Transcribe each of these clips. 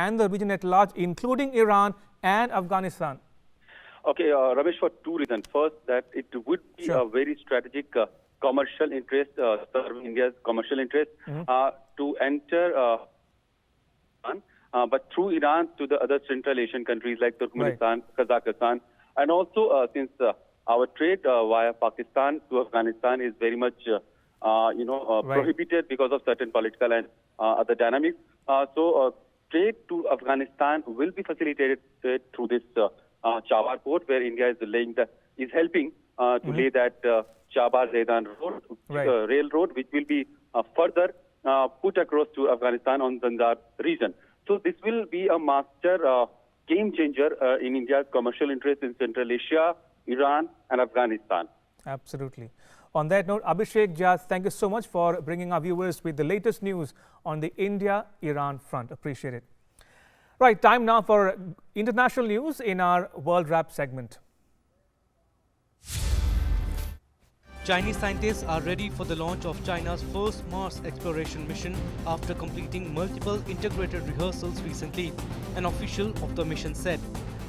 and the region at large, including Iran and Afghanistan? Okay, Ramesh, for two reasons. First, that it would be a very strategic commercial interest, serving India's commercial interest, to enter Iran, but through Iran to the other Central Asian countries like Turkmenistan, Kazakhstan, and also since our trade via Pakistan to Afghanistan is very much, prohibited because of certain political and other dynamics. So trade to Afghanistan will be facilitated through this Chabahar port, where India is helping to lay that Chabahar-Zaidan road, railroad, which will be further put across to Afghanistan on Zanjar region. So this will be a master game changer in India's commercial interest in Central Asia, Iran and Afghanistan. Absolutely. On that note, Abhishek Jha, thank you so much for bringing our viewers with the latest news on the India-Iran front. Appreciate it. Right, time now for international news in our World Wrap segment. Chinese scientists are ready for the launch of China's first Mars exploration mission after completing multiple integrated rehearsals recently, an official of the mission said.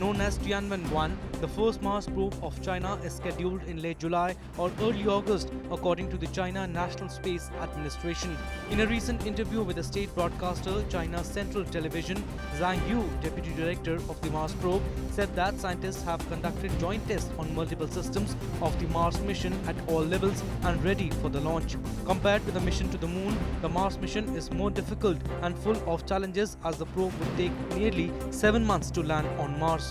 Known as Tianwen-1, the first Mars probe of China is scheduled in late July or early August, according to the China National Space Administration. In a recent interview with the state broadcaster China's Central Television, Zhang Yu, deputy director of the Mars probe, said that scientists have conducted joint tests on multiple systems of the Mars mission at all levels and ready for the launch. Compared to the mission to the moon, the Mars mission is more difficult and full of challenges as the probe would take nearly 7 months to land on Mars.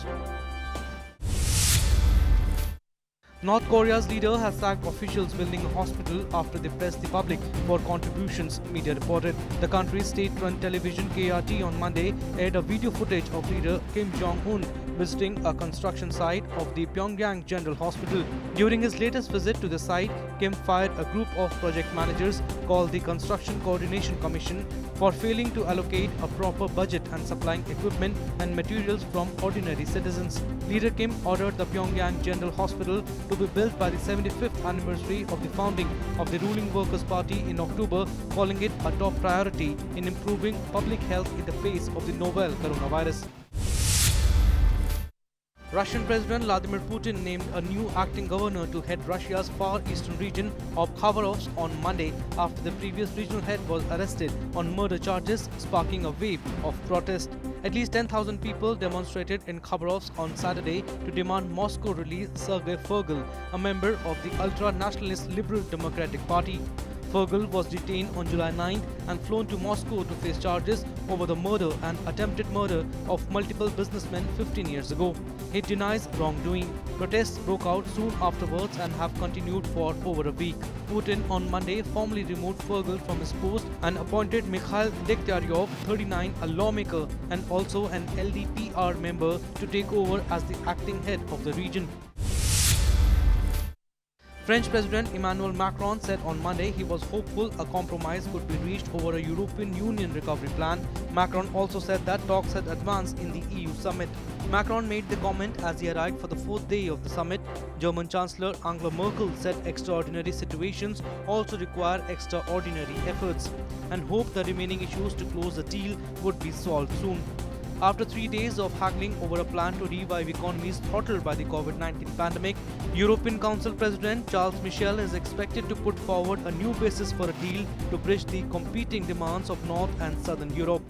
North Korea's leader has sacked officials building a hospital after they pressed the public for contributions, media reported. The country's state-run television KRT on Monday aired a video footage of leader Kim Jong-un visiting a construction site of the Pyongyang General Hospital. During his latest visit to the site, Kim fired a group of project managers called the Construction Coordination Commission for failing to allocate a proper budget and supplying equipment and materials from ordinary citizens. Leader Kim ordered the Pyongyang General Hospital to be built by the 75th anniversary of the founding of the ruling Workers' Party in October, calling it a top priority in improving public health in the face of the novel coronavirus. Russian President Vladimir Putin named a new acting governor to head Russia's far eastern region of Khabarovsk on Monday after the previous regional head was arrested on murder charges, sparking a wave of protest. At least 10,000 people demonstrated in Khabarovsk on Saturday to demand Moscow release Sergei Fergal, a member of the ultra-nationalist Liberal Democratic Party. Fergal was detained on July 9th and flown to Moscow to face charges over the murder and attempted murder of multiple businessmen 15 years ago. He denies wrongdoing. Protests broke out soon afterwards and have continued for over a week. Putin on Monday formally removed Fergal from his post and appointed Mikhail Degtyaryov, 39, a lawmaker and also an LDPR member, to take over as the acting head of the region. French President Emmanuel Macron said on Monday he was hopeful a compromise could be reached over a European Union recovery plan. Macron also said that talks had advanced in the EU summit. Macron made the comment as he arrived for the fourth day of the summit. German Chancellor Angela Merkel said extraordinary situations also require extraordinary efforts and hoped the remaining issues to close the deal would be solved soon. After 3 days of haggling over a plan to revive economies throttled by the COVID-19 pandemic, European Council President Charles Michel is expected to put forward a new basis for a deal to bridge the competing demands of North and Southern Europe.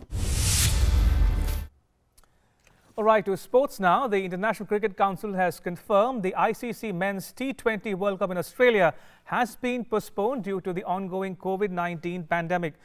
All right, to sports now. The International Cricket Council has confirmed the ICC Men's T20 World Cup in Australia has been postponed due to the ongoing COVID-19 pandemic.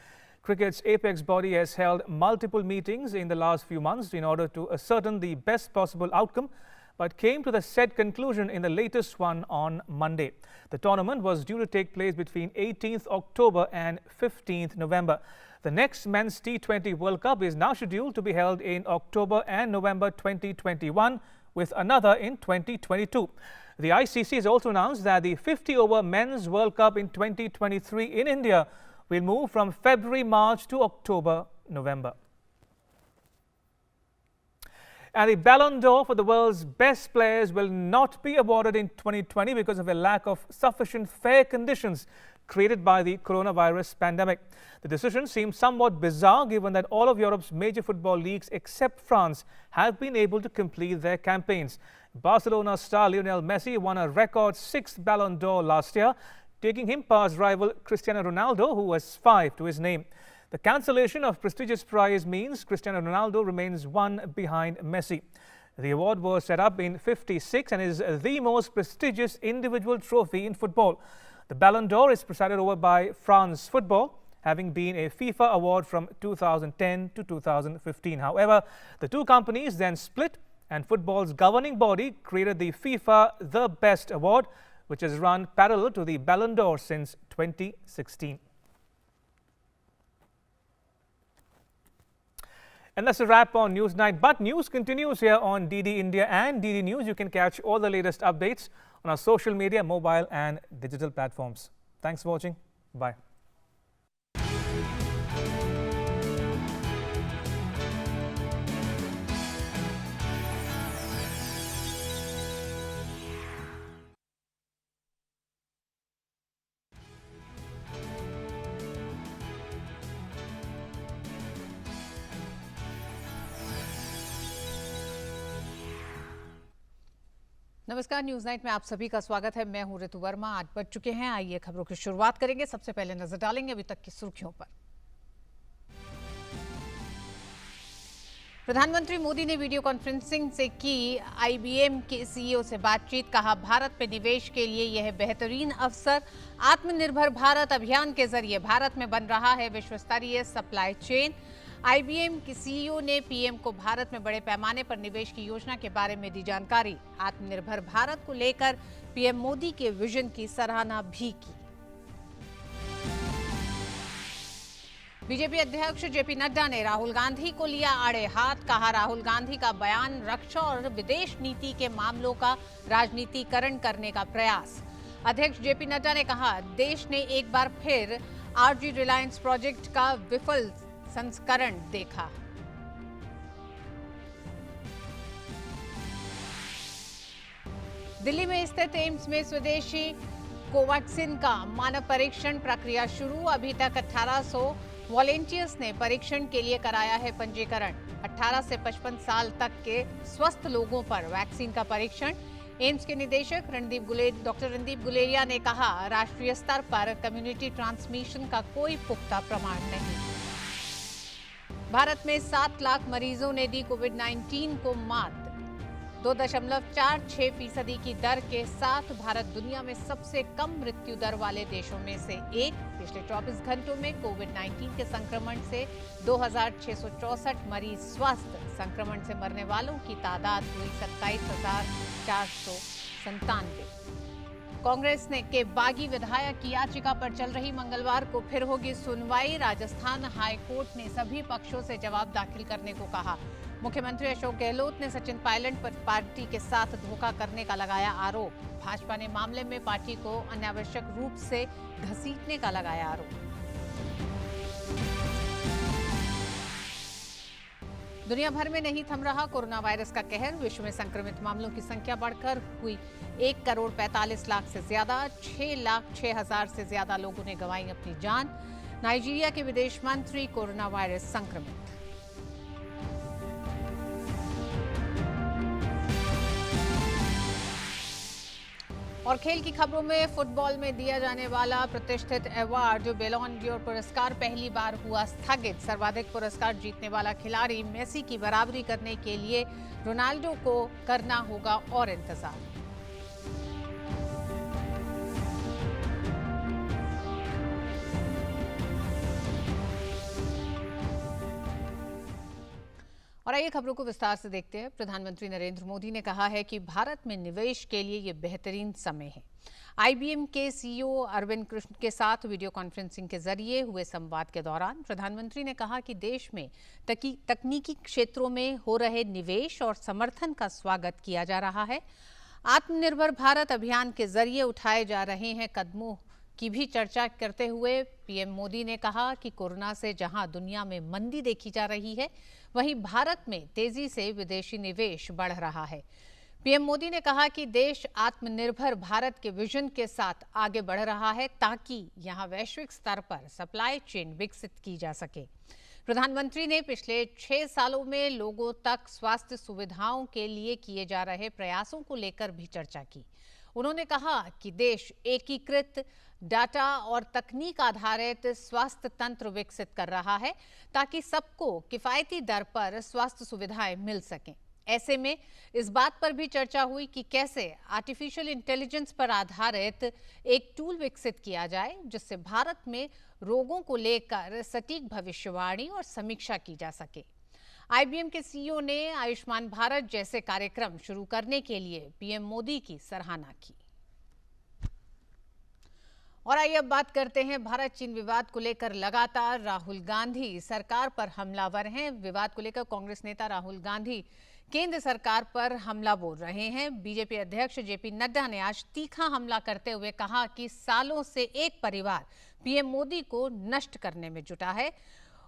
Cricket's apex body has held multiple meetings in the last few months in order to ascertain the best possible outcome, but came to the said conclusion in the latest one on Monday. The tournament was due to take place between 18th October and 15th November. The next Men's T20 World Cup is now scheduled to be held in October and November 2021, with another in 2022. The ICC has also announced that the 50-over Men's World Cup in 2023 in India will move from February-March to October-November. And the Ballon d'Or for the world's best players will not be awarded in 2020 because of a lack of sufficient fair conditions created by the coronavirus pandemic. The decision seems somewhat bizarre given that all of Europe's major football leagues except France have been able to complete their campaigns. Barcelona star Lionel Messi won a record 6th Ballon d'Or last year, taking him past rival Cristiano Ronaldo, who has 5 to his name. The cancellation of prestigious prize means Cristiano Ronaldo remains one behind Messi. The award was set up in '56 and is the most prestigious individual trophy in football. The Ballon d'Or is presided over by France Football, having been a FIFA award from 2010 to 2015. However, the two companies then split and football's governing body created the FIFA The Best Award, which has run parallel to the Ballon d'Or since 2016. And that's a wrap on Newsnight. But news continues here on DD India and DD News. You can catch all the latest updates on our social media, mobile and digital platforms. Thanks for watching. Bye. नमस्कार, news night में आप सभी का स्वागत है। मैं हूं ऋतु वर्मा। 8 बज चुके हैं। आइए खबरों की शुरुआत करेंगे। सबसे पहले नजर डालेंगे अभी तक की सुर्खियों पर। प्रधानमंत्री मोदी ने वीडियो कॉन्फ्रेंसिंग से की IBM के CEO से बातचीत। कहा, भारत में निवेश के लिए यह बेहतरीन अवसर। आत्मनिर्भर भारत अभियान के जरिए भारत में बन रहा है विश्व स्तरीय सप्लाई चेन। IBM के CEO ने PM को भारत में बड़े पैमाने पर निवेश की योजना के बारे में दी जानकारी। आत्मनिर्भर भारत को लेकर PM मोदी के विजन की सराहना भी की। बीजेपी अध्यक्ष JP नड्डा ने राहुल गांधी को लिया आड़े हाथ। कहा, राहुल गांधी का बयान रक्षा और विदेश नीति के मामलों का राजनीतिकरण करने का प्रयास। अध्यक्ष JP नड्डा ने कहा, देश ने एक बार फिर RG रिलायंस प्रोजेक्ट का विफल संस्करण देखा। दिल्ली में स्थित एम्स में स्वदेशी कोवैक्सीन का मानव परीक्षण प्रक्रिया शुरू। अभी तक 1800 वॉलेंटियर्स ने परीक्षण के लिए कराया है पंजीकरण। 18 से 55 साल तक के स्वस्थ लोगों पर वैक्सीन का परीक्षण। एम्स के निदेशक डॉक्टर रणदीप गुलेरिया ने कहा, राष्ट्रीय स्तर पर कम्युनिटी ट्रांसमिशन का कोई पुख्ता प्रमाण नहीं। भारत में 7 लाख मरीजों ने दी कोविड-19 को मात। 2.46% की दर के साथ भारत दुनिया में सबसे कम मृत्यु दर वाले देशों में से एक। पिछले 24 घंटों में कोविड-19 के संक्रमण से 2664 मरीज स्वस्थ। संक्रमण से मरने वालों की तादाद हुई 27,497। कांग्रेस ने के बागी विधायक की याचिका पर चल रही मंगलवार को फिर होगी सुनवाई। राजस्थान हाई कोर्ट ने सभी पक्षों से जवाब दाखिल करने को कहा। मुख्यमंत्री अशोक गहलोत ने सचिन पायलट पर पार्टी के साथ धोखा करने का लगाया आरोप। भाजपा ने मामले में पार्टी को अनावश्यक रूप से घसीटने का लगाया आरोप। दुनिया भर में नहीं थम रहा कोरोना वायरस का कहर। विश्व में संक्रमित मामलों की संख्या बढ़कर हुई 1,45,00,000 से ज्यादा। 6,06,000 से ज्यादा लोगों ने गंवाई अपनी जान। नाइजीरिया के विदेश मंत्री कोरोना वायरस संक्रमित। और खेल की खबरों में फुटबॉल में दिया जाने वाला प्रतिष्ठित अवार्ड जो बैलोन ड'ओर पुरस्कार पहली बार हुआ स्थगित। सर्वाधिक पुरस्कार जीतने वाला खिलाड़ी मेसी की बराबरी करने के लिए रोनाल्डो को करना होगा और इंतजार। और आइए खबरों को विस्तार से देखते हैं। प्रधानमंत्री नरेंद्र मोदी ने कहा है कि भारत में निवेश के लिए ये बेहतरीन समय है। IBM के CEO अरविंद कृष्ण के साथ वीडियो कॉन्फ्रेंसिंग के जरिए हुए संवाद के दौरान प्रधानमंत्री ने कहा कि देश में तकनीकी क्षेत्रों में हो रहे निवेश और समर्थन का स्वागत किया जा रहा है। आत्मनिर्भर भारत अभियान के जरिए उठाए जा रहे हैं कदमों की भी चर्चा करते हुए PM मोदी ने कहा कि कोरोना से जहां दुनिया में मंदी देखी जा रही है, वहीं भारत में तेजी से विदेशी निवेश बढ़ रहा है। पीएम मोदी ने कहा कि देश आत्मनिर्भर भारत के विजन के साथ आगे बढ़ रहा है ताकि यहां वैश्विक स्तर पर सप्लाई चेन विकसित की जा सके। प्रधानमंत्री ने पिछले 6 सालों में लोगों तक स्वास्थ्य सुविधाओं के लिए किए जा रहे प्रयासों को लेकर भी चर्चा की। उन्होंने कहा कि देश एकीकृत डाटा और तकनीक आधारित स्वास्थ्य तंत्र विकसित कर रहा है ताकि सबको किफायती दर पर स्वास्थ्य सुविधाएं मिल सकें। ऐसे में इस बात पर भी चर्चा हुई कि कैसे आर्टिफिशियल इंटेलिजेंस पर आधारित एक टूल विकसित किया जाए जिससे भारत में रोगों को लेकर सटीक भविष्यवाणी और समीक्षा की जा सके। आईबीएम के सीईओ ने आयुष्मान भारत जैसे कार्यक्रम शुरू करने के लिए पीएम मोदी की सराहना की। और आइए अब बात करते हैं भारत चीन विवाद को लेकर लगातार राहुल गांधी सरकार पर हमलावर हैं। विवाद को लेकर कांग्रेस नेता राहुल गांधी केंद्र सरकार पर हमला बोल रहे हैं। बीजेपी अध्यक्ष जेपी नड्डा ने आज तीखा हमला करते हुए कहा कि सालों से एक परिवार पीएम मोदी को नष्ट करने में जुटा है।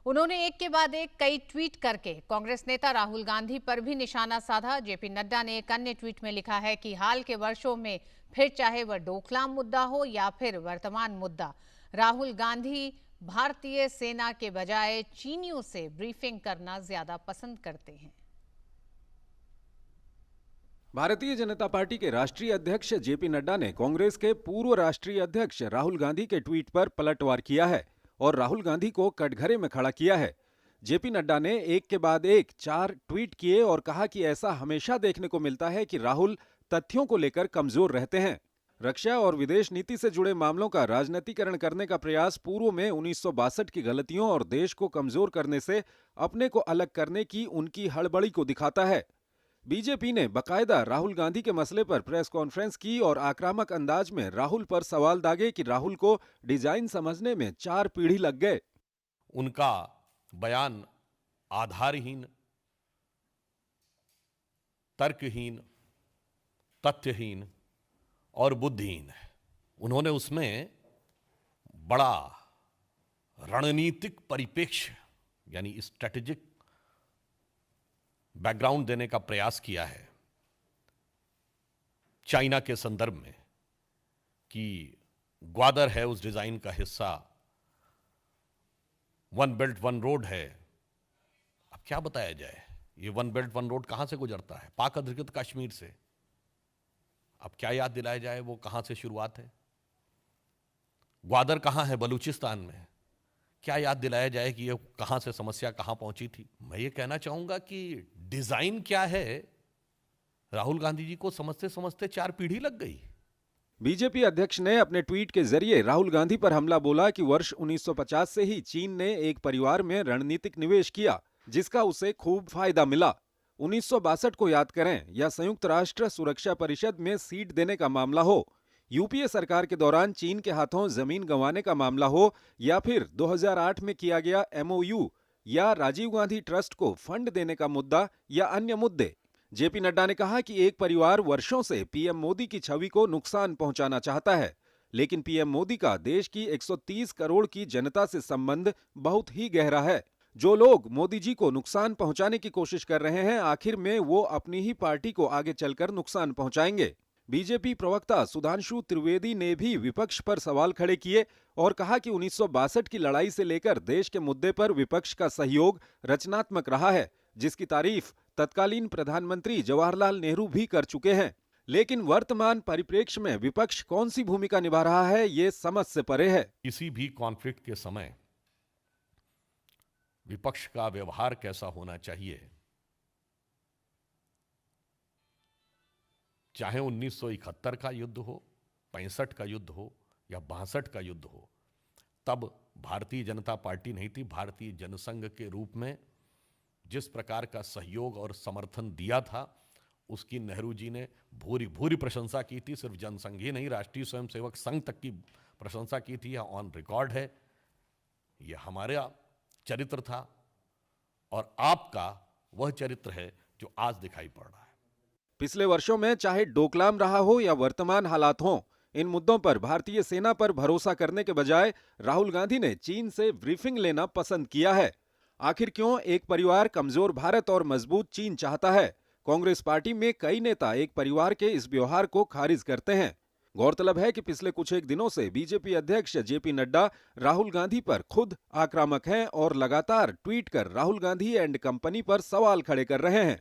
उन्होंने एक के बाद एक कई ट्वीट करके कांग्रेस नेता राहुल गांधी पर भी निशाना साधा। जेपी नड्डा ने एक अन्य ट्वीट में लिखा है कि हाल के वर्षों में फिर चाहे वह डोकलाम मुद्दा हो या फिर वर्तमान मुद्दा, राहुल गांधी भारतीय सेना के बजाय चीनियों से ब्रीफिंग करना ज्यादा पसंद करते हैं। भारतीय जनता पार्टी के राष्ट्रीय अध्यक्ष जेपी नड्डा ने कांग्रेस के पूर्व राष्ट्रीय अध्यक्ष राहुल गांधी के ट्वीट पर पलटवार किया है और राहुल गांधी को कटघरे में खड़ा किया है। जेपी नड्डा ने एक के बाद एक 4 ट्वीट किए और कहा कि ऐसा हमेशा देखने को मिलता है कि राहुल तथ्यों को लेकर कमजोर रहते हैं। रक्षा और विदेश नीति से जुड़े मामलों का राजनीतिकरण करने का प्रयास पूर्व में 1962 की गलतियों और देश को कमजोर करने से अपने को अलग करने की उनकी हड़बड़ी को दिखाता है। बीजेपी ने बकायदा राहुल गांधी के मसले पर प्रेस कॉन्फ्रेंस की और आक्रामक अंदाज में राहुल पर सवाल दागे कि राहुल को डिजाइन समझने में 4 पीढ़ी लग गए। उनका बयान आधारहीन, तर्कहीन, तथ्यहीन और बुद्धिहीन है। उन्होंने उसमें बड़ा रणनीतिक परिप्रेक्ष्य यानी स्ट्रेटेजिक बैकग्राउंड देने का प्रयास किया है चाइना के संदर्भ में कि ग्वादर है उस डिजाइन का हिस्सा, वन बेल्ट वन रोड है। अब क्या बताया जाए, ये वन बेल्ट वन रोड कहां से गुजरता है? पाक अधिकृत कश्मीर से। अब क्या याद दिलाया जाए वो कहां से शुरुआत है? ग्वादर कहां है? बलूचिस्तान में। क्या याद दिलाया जाए कि ये कहां से समस्या कहां पहुंची थी? मैं ये कहना चाहूंगा कि डिजाइन क्या है, राहुल गांधी जी को समझते समझते 4 पीढ़ी लग गई। बीजेपी अध्यक्ष ने अपने ट्वीट के जरिए राहुल गांधी पर हमला बोला कि वर्ष 1950 से ही चीन ने एक परिवार में रणनीतिक निवेश किया जिसका उसे खूब फायदा मिला। 1962 को याद करें या संयुक्त राष्ट्र सुरक्षा परिषद में सीट देने का मामला हो, यूपीए सरकार के दौरान चीन के हाथों जमीन गंवाने का मामला हो या फिर 2008 में किया गया एमओयू या राजीव गांधी ट्रस्ट को फंड देने का मुद्दा या अन्य मुद्दे। जेपी नड्डा ने कहा कि एक परिवार वर्षों से पीएम मोदी की छवि को नुकसान पहुंचाना चाहता है, लेकिन पीएम मोदी का देश की 130 करोड़ की जनता से संबंध बहुत ही गहरा है। जो लोग मोदी जी को नुकसान पहुंचाने की कोशिश कर रहे हैं, आखिर में वो अपनी ही पार्टी को आगे चलकर नुकसान पहुंचाएंगे। बीजेपी प्रवक्ता सुधांशु त्रिवेदी ने भी विपक्ष पर सवाल खड़े किए और कहा कि 1962 की लड़ाई से लेकर देश के मुद्दे पर विपक्ष का सहयोग रचनात्मक रहा है, जिसकी तारीफ तत्कालीन प्रधानमंत्री जवाहरलाल नेहरू भी कर चुके हैं। लेकिन वर्तमान परिप्रेक्ष्य में विपक्ष कौन सी भूमिका निभा रहा है, ये समझ से परे है। किसी भी कॉन्फ्लिक्ट के समय विपक्ष का व्यवहार कैसा होना चाहिए, चाहे 1971 का युद्ध हो, 65 का युद्ध हो या 62 का युद्ध हो, तब भारतीय जनता पार्टी नहीं थी, भारतीय जनसंघ के रूप में जिस प्रकार का सहयोग और समर्थन दिया था उसकी नेहरू जी ने भूरी भूरी प्रशंसा की थी। सिर्फ जनसंघ ही नहीं, राष्ट्रीय स्वयंसेवक संघ तक की प्रशंसा की थी। यह ऑन रिकॉर्ड है। यह हमारा चरित्र था और आपका वह चरित्र है जो आज दिखाई पड़ रहा है। पिछले वर्षों में चाहे डोकलाम रहा हो या वर्तमान हालात हों, इन मुद्दों पर भारतीय सेना पर भरोसा करने के बजाय राहुल गांधी ने चीन से ब्रीफिंग लेना पसंद किया है। आखिर क्यों एक परिवार कमजोर भारत और मजबूत चीन चाहता है? कांग्रेस पार्टी में कई नेता एक परिवार के इस व्यवहार को खारिज करते हैं। गौरतलब है कि पिछले कुछ एक दिनों से बीजेपी अध्यक्ष जेपी नड्डा राहुल गांधी पर खुद आक्रामक हैं और लगातार ट्वीट कर राहुल गांधी एंड कंपनी पर सवाल खड़े कर रहे हैं।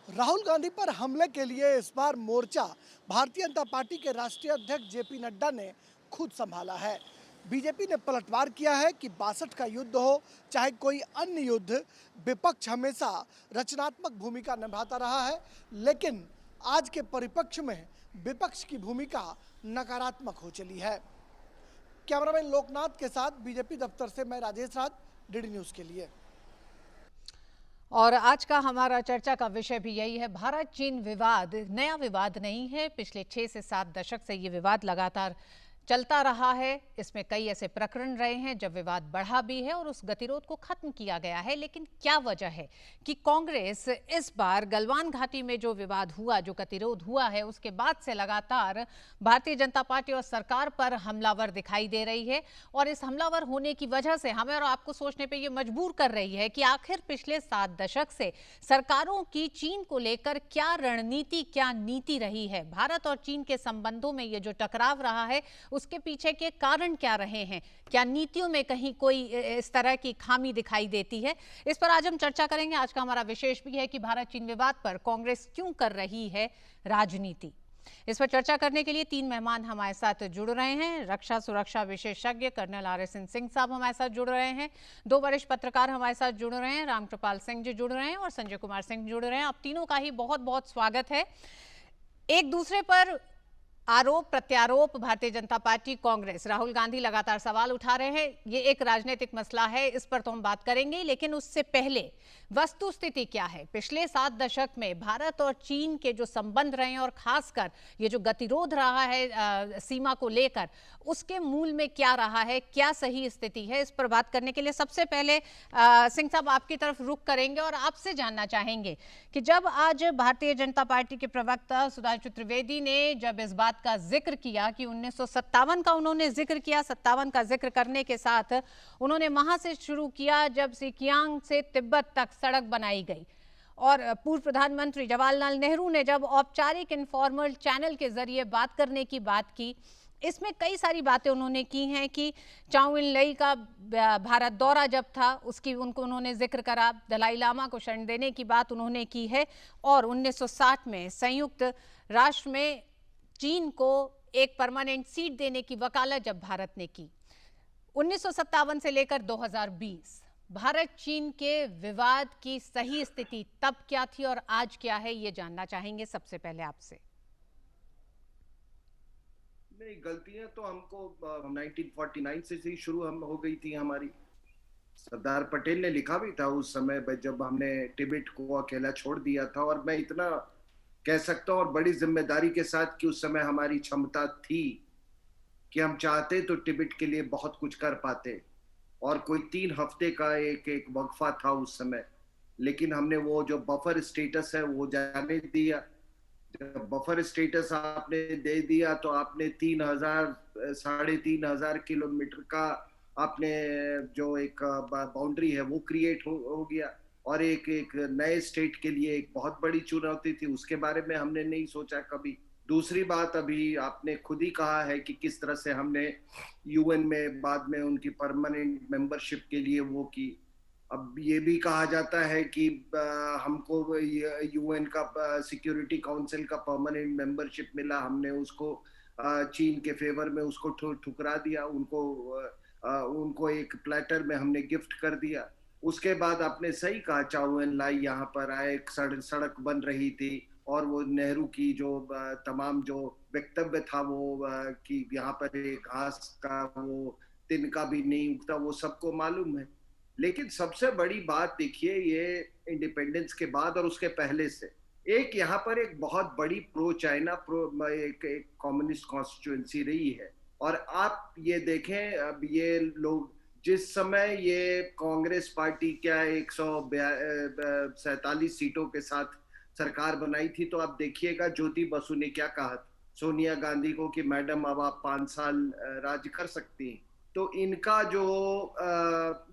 राहुल गांधी पर हमले के लिए इस बार मोर्चा भारतीय जनता पार्टी के राष्ट्रीय अध्यक्ष जेपी नड्डा ने खुद संभाला है। बीजेपी ने पलटवार किया है कि 62 का युद्ध हो चाहे कोई अन्य युद्ध, विपक्ष हमेशा रचनात्मक भूमिका निभाता रहा है, लेकिन आज के परिप्रेक्ष्य में विपक्ष की भूमिका नकारात्मक हो चली है। कैमरामैन लोकनाथ के साथ बीजेपी दफ्तर से मैं राजेश राज, डीडी न्यूज के लिए। और आज का हमारा चर्चा का विषय भी यही है। भारत चीन विवाद नया विवाद नहीं है, पिछले 6 से 7 दशक से ये विवाद लगातार चलता रहा है। इसमें कई ऐसे प्रकरण रहे हैं जब विवाद बढ़ा भी है और उस गतिरोध को खत्म किया गया है। लेकिन क्या वजह है कि कांग्रेस इस बार गलवान घाटी में जो विवाद हुआ, जो गतिरोध हुआ है, उसके बाद से लगातार भारतीय जनता पार्टी और सरकार पर हमलावर दिखाई दे रही है। और इस हमलावर होने की वजह से हमें और आपको सोचने पर यह मजबूर कर रही है कि आखिर पिछले 7 दशक से सरकारों की चीन को लेकर क्या रणनीति, क्या नीति रही है। भारत और चीन के संबंधों में ये जो टकराव रहा है उसके पीछे के कारण क्या रहे हैं, क्या नीतियों में कहीं कोई इस तरह की खामी दिखाई देती है। इस पर आज हम चर्चा करेंगे। आज का हमारा विशेष भी है कि भारत चीन विवाद पर कांग्रेस क्यों कर रही है राजनीति। इस पर चर्चा करने के लिए 3 मेहमान हमारे साथ जुड़ रहे हैं। रक्षा सुरक्षा विशेषज्ञ कर्नल RSN सिंह साहब हमारे साथ जुड़ रहे हैं। 2 वरिष्ठ पत्रकार हमारे साथ जुड़ रहे हैं, रामकृपाल सिंह जी जुड़ रहे हैं और संजय कुमार सिंह जुड़ रहे हैं। आप तीनों का ही बहुत बहुत स्वागत है। एक दूसरे पर आरोप प्रत्यारोप, भारतीय जनता पार्टी, कांग्रेस, राहुल गांधी लगातार सवाल उठा रहे हैं। ये एक राजनीतिक मसला है, इस पर तो हम बात करेंगे, लेकिन उससे पहले वस्तु स्थिति क्या है। पिछले 7 दशक में भारत और चीन के जो संबंध रहे हैं और खासकर ये जो गतिरोध रहा है सीमा को लेकर, उसके मूल में क्या रहा है, क्या सही स्थिति है, इस पर बात करने के लिए सबसे पहले सिंह साहब आपकी तरफ रुख करेंगे और आपसे जानना चाहेंगे कि जब आज भारतीय जनता पार्टी के प्रवक्ता सुधांशु त्रिवेदी ने जब इस बात का जिक्र किया कि 1957 का उन्होंने जिक्र किया, 57 का जिक्र करने के साथ उन्होंने वहां से शुरू किया जब सिकियांग से तिब्बत तक सड़क बनाई गई, और पूर्व प्रधानमंत्री जवाहरलाल नेहरू ने जब औपचारिक इनफॉर्मल चैनल के जरिए बात करने की बात की, इसमें कई सारी बातें उन्होंने की हैं कि चाउ इन लई का भारत दौरा जब था उसकी उन्होंने जिक्र करा, दलाई लामा को शरण देने की बात उन्होंने की है, और 1960 में संयुक्त राष्ट्र में चीन को एक परमानेंट सीट देने की वकालत जब भारत ने की। 1957 से लेकर 2020 भारत चीन के विवाद की सही स्थिति तब क्या थी और आज क्या है, ये जानना चाहेंगे सबसे पहले आपसे। नहीं, गलतियां तो हमको 1949 से ही शुरू हो गई थी हमारी। सरदार पटेल ने लिखा भी था उस समय जब हमने तिब्बत को अकेला छोड़ दिया था, और मैं इतना कह सकता हूं और बड़ी जिम्मेदारी के साथ कि उस समय हमारी क्षमता थी कि हम चाहते तो तिब्बत के लिए बहुत कुछ कर पाते, और कोई 3 हफ्ते का एक वक्फा था उस समय, लेकिन हमने वो जो बफर स्टेटस है वो जाने दिया। जब बफर स्टेटस आपने दे दिया तो आपने 3,000-3,500 किलोमीटर का आपने जो एक बाउंड्री है वो क्रिएट हो गया, और एक नए स्टेट के लिए एक बहुत बड़ी चुनौती थी। उसके बारे में हमने नहीं सोचा कभी। दूसरी बात, अभी आपने खुद ही कहा है कि किस तरह से हमने यूएन में बाद में उनकी परमानेंट मेंबरशिप के लिए वो की। अब ये भी कहा जाता है कि हमको यूएन का सिक्योरिटी काउंसिल का परमानेंट मेंबरशिप मिला, हमने उसको चीन के फेवर में उसको ठुकरा दिया, उनको एक प्लेटर में हमने गिफ्ट कर दिया। उसके बाद आपने सही कहा, चाउ एन लाई यहाँ पर आए, एक सड़क बन रही थी, और वो नेहरू की जो तमाम जो वक्तव्य था वो कि यहाँ पर एक घास का वो तिनका भी नहीं उगता, वो सबको मालूम है। लेकिन सबसे बड़ी बात देखिए, ये इंडिपेंडेंस के बाद और उसके पहले से एक यहाँ पर एक बहुत बड़ी प्रो चाइना एक कम्युनिस्ट कॉन्स्टिट्यूएंसी रही है। और आप ये देखें, अब ये लोग जिस समय ये कांग्रेस पार्टी क्या 147 सीटों के साथ सरकार बनाई थी, तो आप देखिएगा ज्योति बसु ने क्या कहा सोनिया गांधी को कि मैडम अब आप 5 साल राज कर सकती हैं। तो इनका जो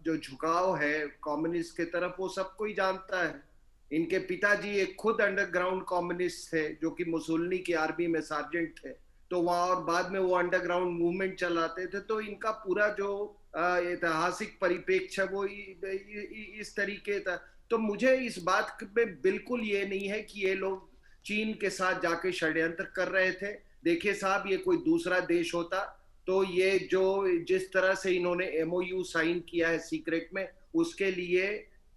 झुकाव है कम्युनिस्ट की तरफ वो सब कोई जानता है। इनके पिताजी एक खुद अंडरग्राउंड कम्युनिस्ट थे, जो कि मुसोलिनी की आर्मी में सार्जेंट थे, तो वहां और बाद में वो अंडरग्राउंड मूवमेंट चलाते थे। तो इनका पूरा जो ऐतिहासिक परिप्रेक्ष्य है वो इस तरीके था। तो मुझे इस बात में बिल्कुल ये नहीं है कि ये लोग चीन के साथ जाके षड्यंत्र कर रहे थे। देखिए साहब, ये कोई दूसरा देश होता तो ये जो जिस तरह से इन्होंने एमओयू साइन किया है सीक्रेट में, उसके लिए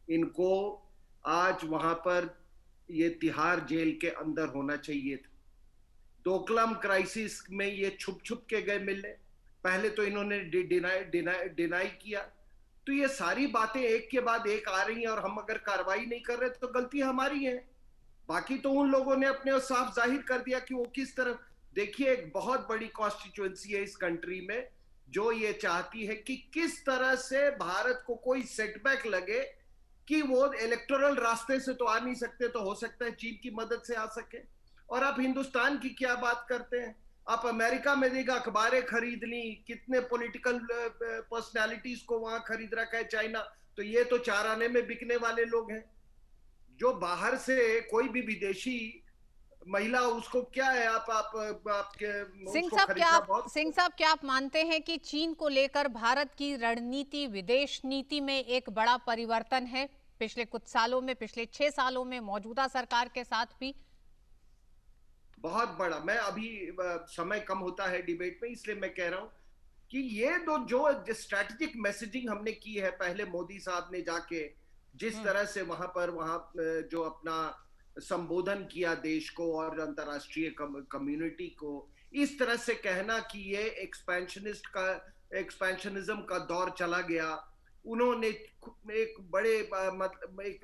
इनको आज वहां पर ये तिहाड़ जेल के अंदर होना चाहिए था। डोकलाम क्राइसिस में ये छुप छुप के गए मिलने, पहले तो इन्होंने डिनाई किया। तो ये सारी बातें एक के बाद एक आ रही हैं और हम अगर कार्रवाई नहीं कर रहे तो गलती हमारी है। बाकी तो उन लोगों ने अपने साफ जाहिर कर दिया कि वो किस तरह। देखिए, एक बहुत बड़ी कॉन्स्टिट्यूएंसी है इस कंट्री में जो ये चाहती है कि किस तरह से भारत को कोई सेटबैक लगे कि वो इलेक्टोरल रास्ते से तो आ नहीं सकते, तो हो सकता है चीन की मदद से आ सके। और आप हिंदुस्तान की क्या बात करते हैं? आप अमेरिका में देखा, अखबारें खरीद ली, कितने पॉलिटिकल पर्सनालिटीज को वहां खरीद रखा है चाइना। तो ये तो 4 आने में बिकने वाले लोग हैं। जो बाहर से कोई भी विदेशी महिला, उसको क्या है, आपके सिंह उसको साहब खरीदना क्या आप मानते हैं कि चीन को लेकर भारत की रणनीति, विदेश नीति में एक बड़ा परिवर्तन है पिछले कुछ सालों में, पिछले 6 सालों में मौजूदा सरकार के साथ भी? बहुत बड़ा। मैं अभी समय कम होता है डिबेट में, इसलिए मैं कह रहा हूं कि ये जो स्ट्रैटेजिक मैसेजिंग हमने की है, पहले मोदी साहब ने जाके जिस तरह से वहां जो अपना संबोधन किया देश को और अंतर्राष्ट्रीय कम्युनिटी को, इस तरह से कहना कि ये एक्सपेंशनिज्म का दौर चला गया। उन्होंने एक बड़े मतलब एक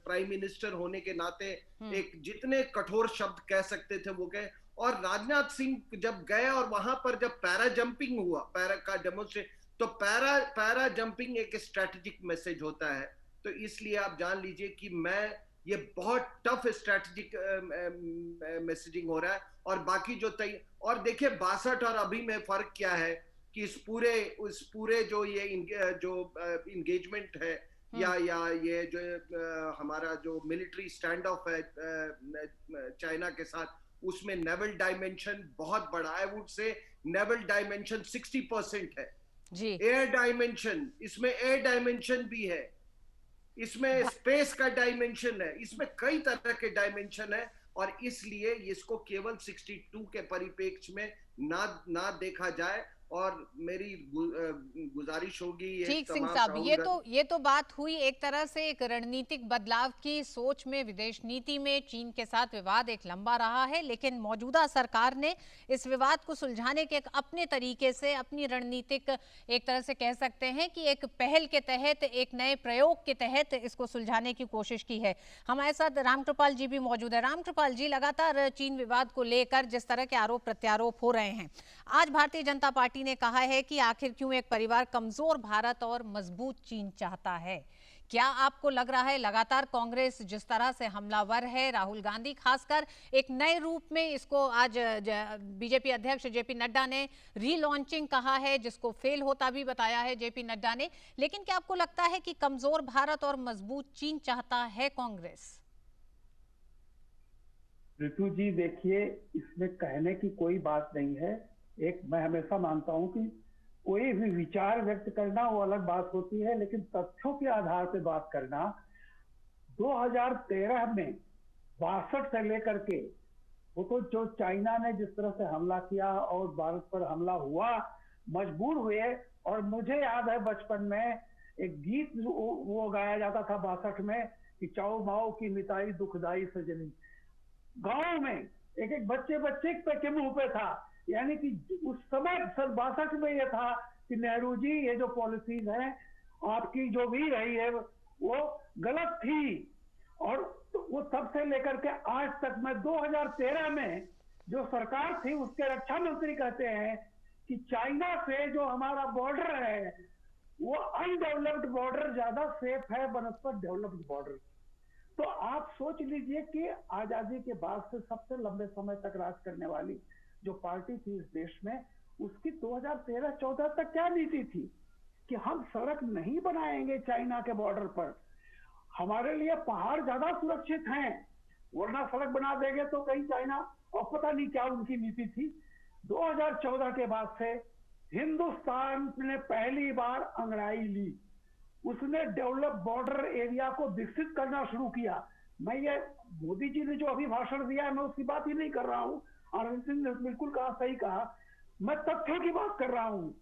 प्राइम मिनिस्टर होने के नाते एक जितने कठोर शब्द कह सकते थे वो कहे। और राजनाथ सिंह जब गए और वहां पर जब पैरा जंपिंग हुआ, पैरा का डेमोन्स्ट्रेशन, तो पैरा जंपिंग एक स्ट्रेटेजिक मैसेज होता है। तो इसलिए आप जान लीजिए कि ये बहुत टफ स्ट्रेटेजिक मैसेजिंग हो रहा है। और बाकी जो और देखिए 62 और अभी में फर्क क्या है कि इस पूरे जो ये जो इंगेजमेंट है या ये जो हमारा जो मिलिट्री स्टैंड ऑफ है चाइना के साथ, उसमें नेवल डायमेंशन बहुत बड़ा है। वुड से नेवल डायमेंशन 60% है जी। एयर डायमेंशन, इसमें एयर डायमेंशन भी है, इसमें स्पेस का डायमेंशन है, इसमें कई तरह के डायमेंशन है। और इसलिए इसको केवल 62 के परिप्रेक्ष्य में ना देखा जाए। और मेरी गुजारिश होगी, ठीक सिंह साहब, ये तो बात हुई एक तरह से एक रणनीतिक बदलाव की सोच में, विदेश नीति में। चीन के साथ विवाद एक लंबा रहा है, लेकिन मौजूदा सरकार ने इस विवाद को सुलझाने के एक अपने तरीके से, अपनी रणनीतिक एक तरह से कह सकते हैं कि एक पहल के तहत, एक नए प्रयोग के तहत इसको सुलझाने की कोशिश की है। हमारे साथ रामकृपाल जी भी मौजूद है। रामकृपाल जी, लगातार चीन विवाद को लेकर जिस तरह के आरोप प्रत्यारोप हो रहे हैं, आज भारतीय जनता पार्टी ने कहा है कि आखिर क्यों एक परिवार कमजोर भारत और मजबूत चीन चाहता है। क्या आपको लग रहा है लगातार कांग्रेस जिस तरह से हमलावर है, राहुल गांधी खासकर एक नए रूप में इसको आज बीजेपी अध्यक्ष जेपी नड्डा ने रीलॉन्चिंग कहा है, जिसको फेल होता भी बताया है जेपी नड्डा ने, लेकिन क्या आपको लगता है कि कमजोर भारत और मजबूत चीन चाहता है कांग्रेस? ऋतु जी, देखिए, इसमें कहने की कोई बात नहीं है। मैं हमेशा मानता हूं कि कोई भी विचार व्यक्त करना वो अलग बात होती है, लेकिन तथ्यों के आधार पर बात करना, 2013 में 62 से लेकर के वो तो जो चाइना ने जिस तरह से हमला किया और भारत पर हमला हुआ, मजबूर हुए। और मुझे याद है बचपन में एक गीत वो गाया जाता था 62 में कि चाओ माओ की मिताई दुखदाई सजनी। गांव में एक बच्चे के मुंह पे था, यानी कि उस समय 62 में यह था कि नेहरू जी, ये जो पॉलिसीज हैं आपकी जो भी रही है वो गलत थी। और वो तब से लेकर के आज तक में 2013 में जो सरकार थी उसके रक्षा मंत्री कहते हैं कि चाइना से जो हमारा बॉर्डर है वो अनडेवलप्ड बॉर्डर ज्यादा सेफ है बनस्पत डेवलप्ड बॉर्डर। तो आप सोच लीजिए कि आजादी के बाद से सबसे लंबे समय तक राज करने वाली जो पार्टी थी इस देश में, उसकी 2013-14 तक क्या नीति थी कि हम सड़क नहीं बनाएंगे चाइना के बॉर्डर पर, हमारे लिए पहाड़ ज्यादा सुरक्षित हैं, वरना सड़क बना देंगे तो कहीं चाइना, और पता नहीं क्या उनकी नीति थी। 2014 के बाद से हिंदुस्तान ने पहली बार अंगड़ाई ली, उसने डेवलप बॉर्डर एरिया को विकसित करना शुरू किया। मैं ये मोदी जी ने जो अभी भाषण दिया है मैं उसकी बात ही नहीं कर रहा हूँ, अरविंद सिंह ने बिल्कुल कहा, सही कहा, मैं तथ्यों की बात कर रहा हूँ।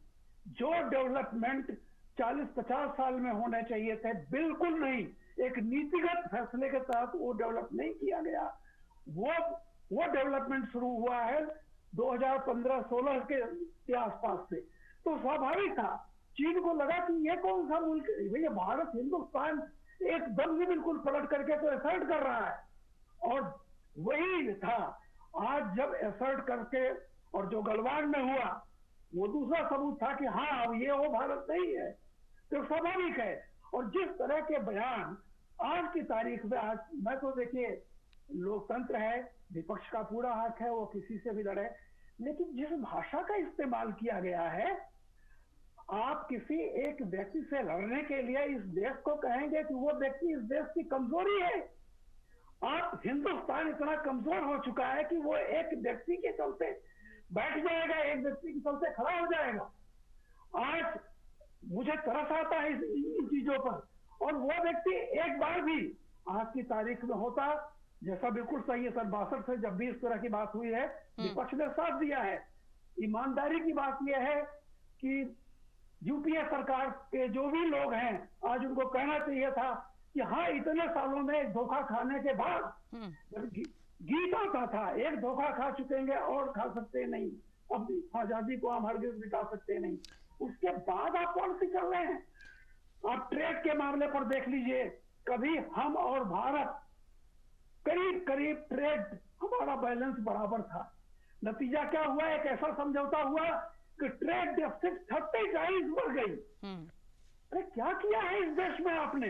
जो डेवलपमेंट 40-50 साल में होने चाहिए थे, बिल्कुल नहीं, एक नीतिगत फैसले के तहत वो डेवलप नहीं किया गया। वो डेवलपमेंट शुरू हुआ है 2015-16 के आसपास से। तो स्वाभाविक था, चीन को लगा कि ये कौन सा मुल्क है भैया, भारत हिंदुस्तान एकदम से बिल्कुल पलट करके तो असर्ट कर रहा है। और वही था, आज जब असर्ट करके और जो गलवान में हुआ वो दूसरा सबूत था कि हाँ अब ये वो भारत नहीं है, तो स्वाभाविक है। और जिस तरह के बयान आज की तारीख में, आज मैं तो देखिए लोकतंत्र है, विपक्ष का पूरा हक है वो किसी से भी लड़े, लेकिन जिस भाषा का इस्तेमाल किया गया है, आप किसी एक व्यक्ति से लड़ने के लिए इस देश को कहेंगे कि वो व्यक्ति इस देश की कमजोरी है। आप हिंदुस्तान इतना कमजोर हो चुका है कि वो एक व्यक्ति के चलते बैठ जाएगा, एक व्यक्ति के चलते खड़ा हो जाएगा। आज मुझे तरस आता है इन चीजों पर, और वो व्यक्ति एक बार भी आज की तारीख में होता, जैसा बिल्कुल सही है सर, 62 से जब भी इस तरह की बात हुई है विपक्ष ने साथ दिया है। ईमानदारी की बात यह है कि यूपीए सरकार के जो भी लोग हैं, आज उनको कहना चाहिए था कि हाँ, इतने सालों में धोखा खाने के बाद गीत आता था, एक धोखा खा चुकेंगे और खा सकते नहीं, अब आजादी को हम हरगिज मिटा सकते नहीं। उसके बाद आप पॉलिसी कर रहे हैं। आप ट्रेड के मामले पर देख लीजिए, कभी हम और भारत करीब करीब ट्रेड हमारा बैलेंस बराबर था, नतीजा क्या हुआ, एक ऐसा समझौता हुआ कि ट्रेड डेफिसिट 30-40 बढ़ गई। अरे क्या किया है इस देश में आपने?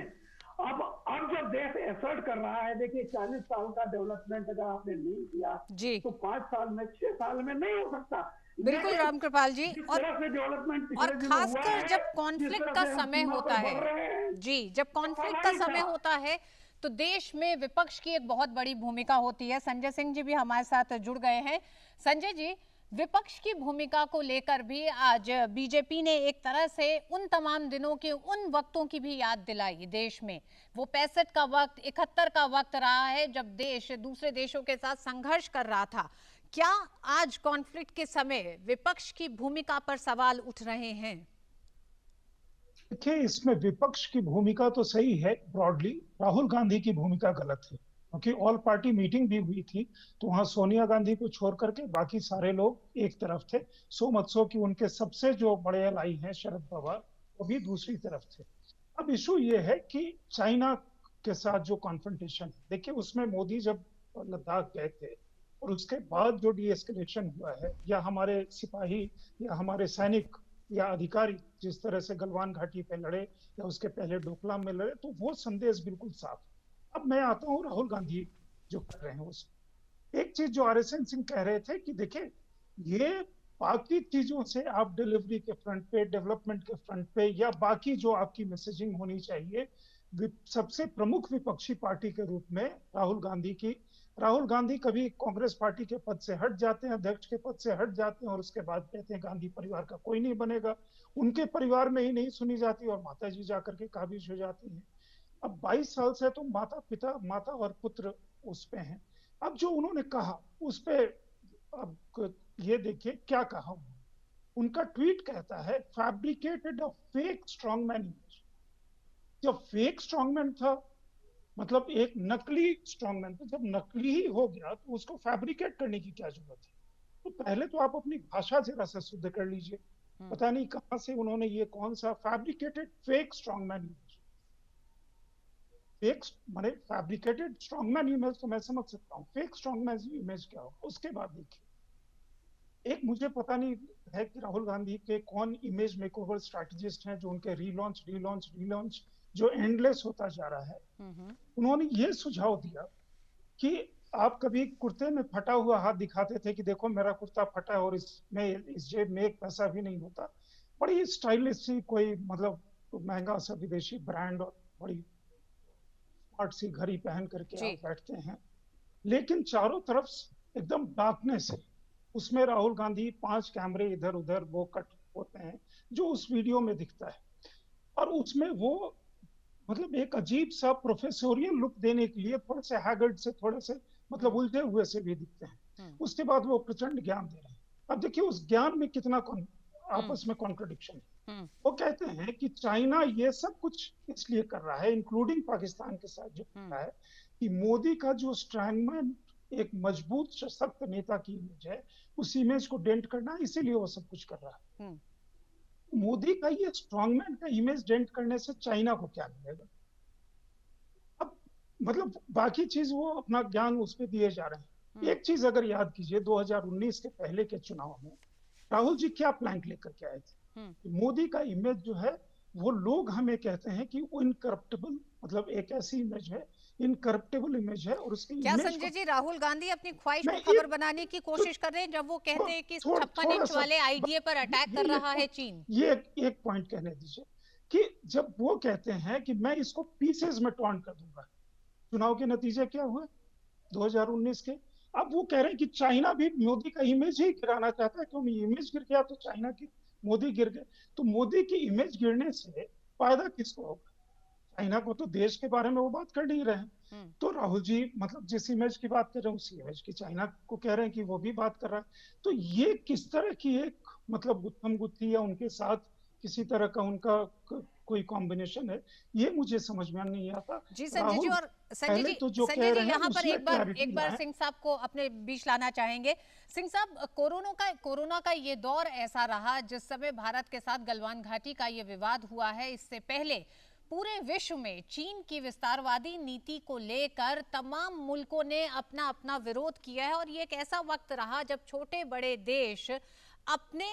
अब जब देश एसर्ट कर रहा है, देखिए 40 साल का डेवलपमेंट अगर आपने नहीं किया जी, तो 5 साल में 6 साल में नहीं हो सकता। बिल्कुल रामकृपाल जी। और डेवलपमेंट और खासकर जब कॉन्फ्लिक्ट का समय होता है जी, जब कॉन्फ्लिक्ट का समय होता है तो देश में विपक्ष की एक बहुत बड़ी भूमिका होती है। संजय सिंह जी भी हमारे साथ जुड़ गए हैं। संजय जी, विपक्ष की भूमिका को लेकर भी आज बीजेपी ने एक तरह से उन तमाम दिनों के, उन वक्तों की भी याद दिलाई देश में। वो 65 का वक्त, 71 का वक्त रहा है जब देश दूसरे देशों के साथ संघर्ष कर रहा था। क्या आज कॉन्फ्लिक्ट के समय विपक्ष की भूमिका पर सवाल उठ रहे हैं? देखिए, इसमें विपक्ष की भूमिका तो सही है, ब्रॉडली राहुल गांधी की भूमिका गलत है, क्योंकि ऑल पार्टी मीटिंग भी हुई थी तो वहां सोनिया गांधी को छोड़ करके बाकी सारे लोग एक तरफ थे। सो मत सो कि उनके सबसे जो बड़े एलाई हैं शरद पवार, वो भी दूसरी तरफ थे। अब इशू ये है कि चाइना के साथ जो कॉन्फ्रंटेशन है, देखिए उसमें मोदी जब लद्दाख गए थे और उसके बाद जो डीएस्केलेशन हुआ है, या हमारे सिपाही या हमारे सैनिक या अधिकारी जिस तरह से गलवान घाटी पे लड़े या उसके पहले डोकलाम में लड़े, तो वो संदेश बिल्कुल साफ। अब मैं आता हूँ राहुल गांधी जो कर रहे हैं उसमें। एक चीज जो आरएसएन सिंह कह रहे थे कि देखिए, ये बाकी चीजों से आप डिलीवरी के फ्रंट पे, डेवलपमेंट के फ्रंट पे, या बाकी जो आपकी मैसेजिंग होनी चाहिए, सबसे प्रमुख विपक्षी पार्टी के रूप में राहुल गांधी कभी कांग्रेस पार्टी के पद से हट जाते हैं, अध्यक्ष के पद से हट जाते हैं और उसके बाद कहते हैं गांधी परिवार का कोई नहीं बनेगा। उनके परिवार में ही नहीं सुनी जाती और माता जी जाकर के काबिज हो जाती हैं। अब 22 साल से तो माता और पुत्र उस पे हैं। अब जो उन्होंने कहा उस पे अब ये देखिए क्या कहा उनका ट्वीट कहता है, fabricated a fake strongman image. जब फेक स्ट्रॉन्गमैन था मतलब एक नकली स्ट्रॉन्गमैन था, जब नकली ही हो गया तो उसको फैब्रिकेट करने की क्या जरूरत है? तो पहले तो आप अपनी भाषा जरा से शुद्ध कर लीजिए। पता नहीं कहां से उन्होंने ये कौन सा fabricated fake strongman image, fake माने फैब्रिकेटेड स्ट्रॉन्गमैन इमेज तो मैं समझ सकता हूँ, फेक स्ट्रॉन्गमैन इमेज क्या हो? उसके बाद देखिए, एक मुझे पता नहीं है कि राहुल गांधी के कौन इमेज मेकओवर स्ट्रैटेजिस्ट हैं जो उनके रीलॉन्च जो एंडलेस होता जा रहा है। उन्होंने ये सुझाव दिया कि आप कभी कुर्ते में फटा हुआ हाथ दिखाते थे कि देखो मेरा कुर्ता फटा है और इस जेब में एक पैसा भी नहीं होता। बड़ी स्टाइलिश सी कोई मतलब महंगा सा विदेशी ब्रांड और बड़ी स्मार्ट सी घड़ी पहन करके जी। आप बैठते हैं, लेकिन चारों तरफ एकदम डार्कनेस है। उसमें राहुल गांधी 5 कैमरे इधर उधर वो कट होते हैं जो उस वीडियो में दिखता है, और उसमें वो मतलब एक अजीब सा प्रोफेसोरियल लुक देने के लिए थोड़े से हैगर्ड से, थोड़े से मतलब उलझे हुए से भी दिखते हैं। उसके बाद वो प्रचंड ज्ञान दे रहे हैं। अब देखिए उस ज्ञान में कितना आपस में कॉन्ट्रडिक्शन है। वो कहते हैं कि चाइना ये सब कुछ इसलिए कर रहा है, इंक्लूडिंग पाकिस्तान के साथ जो कर रहा है, कि मोदी का जो स्ट्रॉन्गमैन, एक मजबूत सशक्त नेता की इमेज है, उस इमेज को डेंट करना है, इसीलिए वो सब कुछ कर रहा है। मोदी का ये स्ट्रॉन्गमैन का इमेज डेंट करने से चाइना को क्या मिलेगा? अब मतलब बाकी चीज वो अपना ज्ञान उस पर दिए जा रहे हैं। एक चीज अगर याद कीजिए, 2019 के पहले के चुनाव में राहुल जी क्या प्लैंक लेकर के आए थे? मोदी का इमेज जो है, वो लोग हमें कहते हैं कि वो इनकरप्टेबल, मतलब एक ऐसी इमेज है, इनकरप्टेबल इमेज है, और उसकी क्या इमेज संजय जी राहुल गांधी अपनी ख्वाहिश को नहीं, खबर बनाने की कोशिश कर रहे हैं जब वो कहते हैं कि 56 इंच वाले आईडीए पर अटैक कर रहा है चीन? ये एक पॉइंट कहने दीजिए कि जब वो कहते हैं कि मैं इसको पीसेस में टॉर्न कर दूंगा, चुनाव के नतीजे क्या हुए 2019 के? अब वो कह रहे हैं कि चाइना भी मोदी का इमेज ही गिराना चाहता है, क्योंकि इमेज गिर गया तो चाइना की मोदी गिर गए। तो मोदी की इमेज गिरने से फायदा किसको होगा? चाइना को तो देश के बारे में वो बात कर नहीं रहे हैं। तो राहुल जी मतलब जिस इमेज की बात कर रहे हैं उसी इमेज की चाइना को कह रहे हैं कि वो भी बात कर रहा है। तो ये किस तरह की एक मतलब गुत्थम गुत्थी या उनके साथ किसी तरह का उनका कोई कॉम्बिनेशन है, ये मुझे समझ में नहीं आता। जी संजय जी, और संजय जी यहाँ पर एक बार सिंह साहब को अपने बीच लाना चाहेंगे। सिंह साहब, कोरोना का ये दौर ऐसा रहा जिस समय भारत के साथ गलवान घाटी का ये विवाद हुआ है, इससे पहले पूरे विश्व में चीन की विस्तारवादी नीति को लेकर तमाम मुल्कों ने अपना अपना विरोध किया है, और ये एक ऐसा वक्त रहा जब छोटे बड़े देश अपने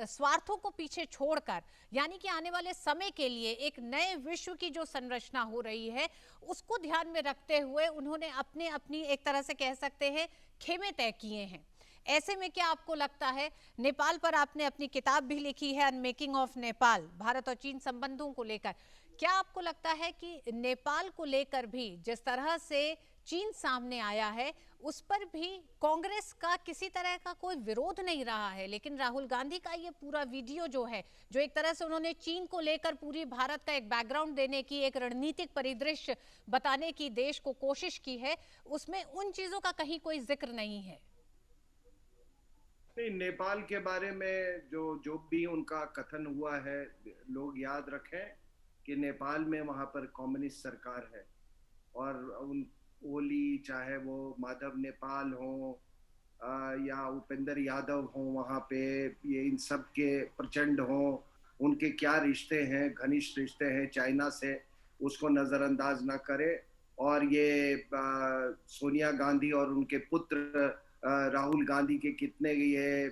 स्वार्थों को पीछे छोड़कर, यानी कि आने वाले समय के लिए एक नए विश्व की जो संरचना हो रही है उसको ध्यान में रखते हुए उन्होंने अपनी एक तरह से कह सकते हैं खेमे तय किए हैं। ऐसे में क्या आपको लगता है, नेपाल पर आपने अपनी किताब भी लिखी है अनमेकिंग ऑफ नेपाल, भारत और चीन संबंधों को लेकर, क्या आपको लगता है कि नेपाल को लेकर भी जिस तरह से चीन सामने आया है उस पर भी कांग्रेस का किसी तरह का कोई विरोध नहीं रहा है, लेकिन राहुल गांधी का ये पूरा वीडियो जो है, जो एक तरह से उन्होंने चीन को लेकर पूरी भारत का एक बैकग्राउंड देने की, एक रणनीतिक परिदृश्य बताने की देश को कोशिश की है, उसमें उन चीजों का कहीं कोई जिक्र नहीं है? नहीं, नेपाल के बारे में जो भी उनका कथन हुआ है, लोग याद रखें कि नेपाल में वहां पर कम्युनिस्ट सरकार है, और उन ओली, चाहे वो माधव नेपाल हो या उपेंद्र यादव हो, वहाँ पे ये इन सब के प्रचंड हो, उनके क्या रिश्ते हैं, घनिष्ठ रिश्ते हैं चाइना से, उसको नजरअंदाज ना करे। और ये सोनिया गांधी और उनके पुत्र राहुल गांधी के कितने ये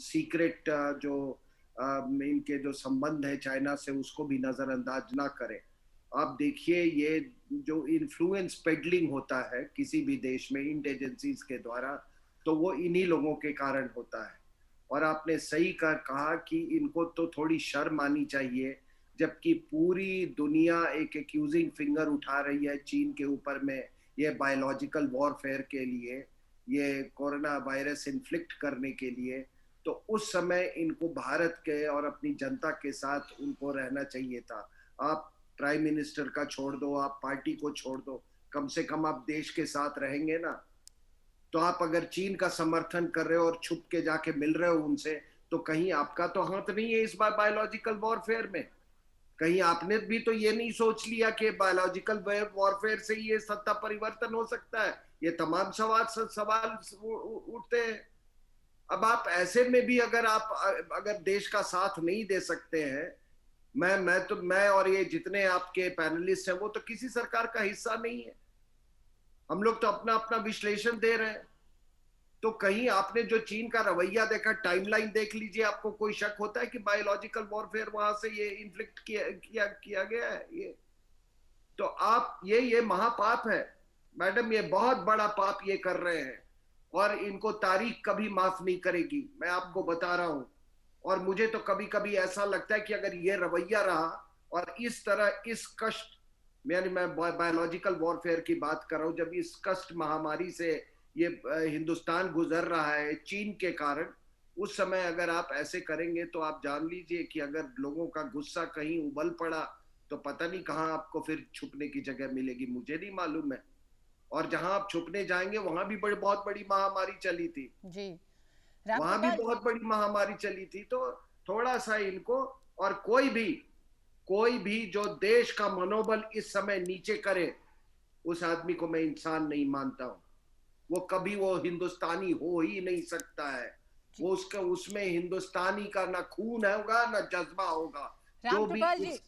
सीक्रेट जो इनके जो संबंध है चाइना से, उसको भी नजरअंदाज ना करें। आप देखिए ये जो इन्फ्लुएंस पेडलिंग होता है किसी भी देश में इंटेलिजेंसीज के द्वारा, तो वो इन्हीं लोगों के कारण होता है। और आपने सही कहा कि इनको तो थोड़ी शर्म आनी चाहिए, जबकि पूरी दुनिया एक एक्यूजिंग फिंगर उठा रही है चीन के ऊपर में, ये बायोलॉजिकल वॉरफेयर के लिए, ये कोरोना वायरस इन्फ्लिक्ट करने के लिए। तो उस समय इनको भारत के और अपनी जनता के साथ उनको रहना चाहिए था। आप प्राइम मिनिस्टर का छोड़ दो, आप पार्टी को छोड़ दो, कम से कम आप देश के साथ रहेंगे ना। तो आप अगर चीन का समर्थन कर रहे हो और छुप के जाके मिल रहे हो उनसे, तो कहीं आपका तो हाथ नहीं है इस बार बायोलॉजिकल वॉरफेयर में? कहीं आपने भी तो ये नहीं सोच लिया कि बायोलॉजिकल वॉरफेयर से ये सत्ता परिवर्तन हो सकता है? ये तमाम सवाल उठते हैं। अब आप ऐसे में भी अगर देश का साथ नहीं दे सकते हैं, मैं और ये जितने आपके पैनलिस्ट हैं वो तो किसी सरकार का हिस्सा नहीं है, हम लोग तो अपना अपना विश्लेषण दे रहे हैं। तो कहीं आपने जो चीन का रवैया देखा, टाइमलाइन देख लीजिए, आपको कोई शक होता है कि बायोलॉजिकल वॉरफेयर वहां से ये इन्फ्लिक्ट किया गया है? ये तो आप ये महापाप है मैडम, ये बहुत बड़ा पाप ये कर रहे हैं, और इनको तारीख कभी माफ नहीं करेगी, मैं आपको बता रहा हूं। और मुझे तो कभी कभी ऐसा लगता है कि अगर ये रवैया रहा और इस तरह इस कष्ट मैं बायोलॉजिकल वॉरफेयर की बात कर रहा हूँ। जब इस कष्ट महामारी से ये हिंदुस्तान गुजर रहा है चीन के कारण, उस समय अगर आप ऐसे करेंगे तो आप जान लीजिए कि अगर लोगों का गुस्सा कहीं उबल पड़ा तो पता नहीं कहाँ आपको फिर छुपने की जगह मिलेगी, मुझे नहीं मालूम है। और जहां आप छुपने जाएंगे वहां भी बहुत बड़ी महामारी चली थी जी वहां भी बहुत बड़ी महामारी चली थी। तो थोड़ा सा इनको, और कोई भी जो देश का मनोबल इस समय नीचे करे, उस आदमी को मैं इंसान नहीं मानता हूं। वो कभी वो हिंदुस्तानी हो ही नहीं सकता है। वो उसमें हिंदुस्तानी का ना खून होगा ना जज्बा होगा। जो भी रामकृपाल जी,